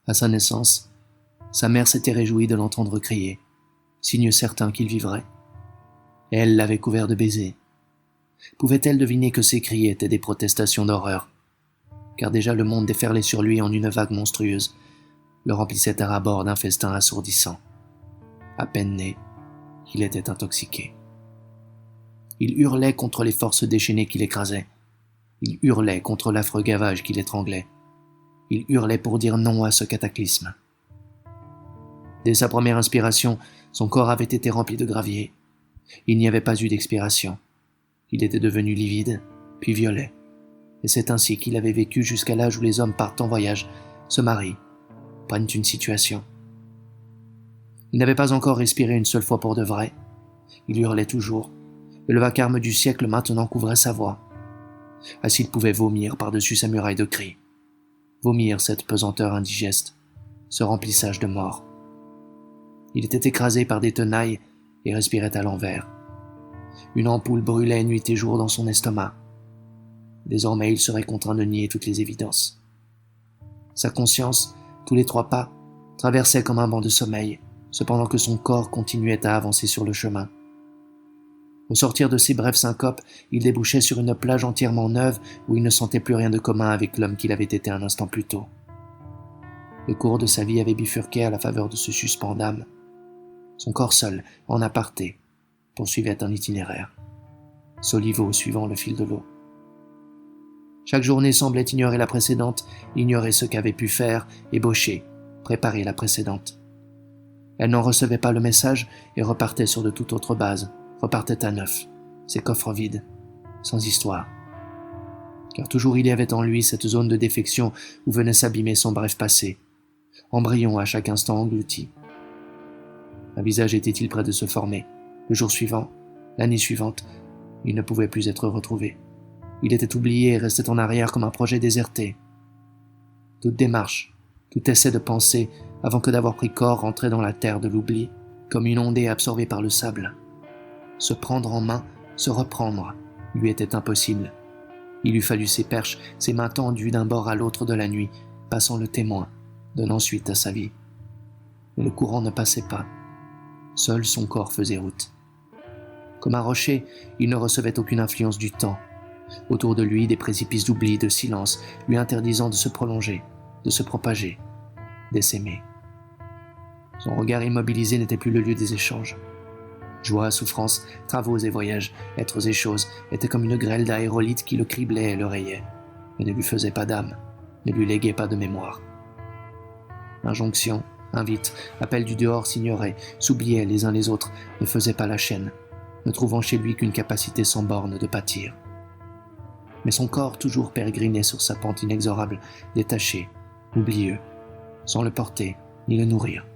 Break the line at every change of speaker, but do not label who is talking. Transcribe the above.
À sa naissance, sa mère s'était réjouie de l'entendre crier, signe certain qu'il vivrait. Et elle l'avait couvert de baisers. Pouvait-elle deviner que ces cris étaient des protestations d'horreur? Car déjà le monde déferlait sur lui en une vague monstrueuse, le remplissait à ras-bord d'un festin assourdissant. À peine né, il était intoxiqué. Il hurlait contre les forces déchaînées qui l'écrasaient. Il hurlait contre l'affreux gavage qui l'étranglait. Il hurlait pour dire non à ce cataclysme. Dès sa première inspiration, son corps avait été rempli de gravier. Il n'y avait pas eu d'expiration. Il était devenu livide, puis violet. Et c'est ainsi qu'il avait vécu jusqu'à l'âge où les hommes partent en voyage, se marient, prennent une situation. Il n'avait pas encore respiré une seule fois pour de vrai. Il hurlait toujours, et le vacarme du siècle maintenant couvrait sa voix. Ah, s'il pouvait vomir par-dessus sa muraille de cris. Vomir cette pesanteur indigeste, ce remplissage de mort. Il était écrasé par des tenailles et respirait à l'envers. Une ampoule brûlait nuit et jour dans son estomac. Désormais, il serait contraint de nier toutes les évidences. Sa conscience, tous les 3 pas, traversait comme un banc de sommeil, cependant que son corps continuait à avancer sur le chemin. Au sortir de ces brèves syncopes, il débouchait sur une plage entièrement neuve où il ne sentait plus rien de commun avec l'homme qu'il avait été un instant plus tôt. Le cours de sa vie avait bifurqué à la faveur de ce suspens d'âme. Son corps seul, en aparté, poursuivait un itinéraire, soliveau suivant le fil de l'eau. Chaque journée semblait ignorer la précédente, ignorer ce qu'avait pu faire, ébaucher, préparer la précédente. Elle n'en recevait pas le message et repartait sur de toute autre base, repartait à neuf, ses coffres vides, sans histoire. Car toujours il y avait en lui cette zone de défection où venait s'abîmer son bref passé, embryon à chaque instant englouti. Un visage était-il près de se former? Le jour suivant, l'année suivante, il ne pouvait plus être retrouvé. Il était oublié et restait en arrière comme un projet déserté. Toute démarche, tout essai de pensée, avant que d'avoir pris corps, rentrait dans la terre de l'oubli, comme une ondée absorbée par le sable. Se prendre en main, se reprendre, lui était impossible. Il eût fallu ses perches, ses mains tendues d'un bord à l'autre de la nuit, passant le témoin, donnant suite à sa vie. Mais le courant ne passait pas. Seul son corps faisait route. Comme un rocher, il ne recevait aucune influence du temps. Autour de lui, des précipices d'oubli, de silence, lui interdisant de se prolonger, de se propager, d'essaimer. Son regard immobilisé n'était plus le lieu des échanges. Joie, souffrance, travaux et voyages, êtres et choses, étaient comme une grêle d'aérolite qui le criblait et le rayait, mais ne lui faisait pas d'âme, ne lui léguait pas de mémoire. Injonction, invite, appel du dehors s'ignoraient, s'oubliaient les uns les autres, ne faisaient pas la chaîne, ne trouvant chez lui qu'une capacité sans borne de pâtir. Mais son corps toujours pérégrinait sur sa pente inexorable, détaché, oublieux, sans le porter ni le nourrir.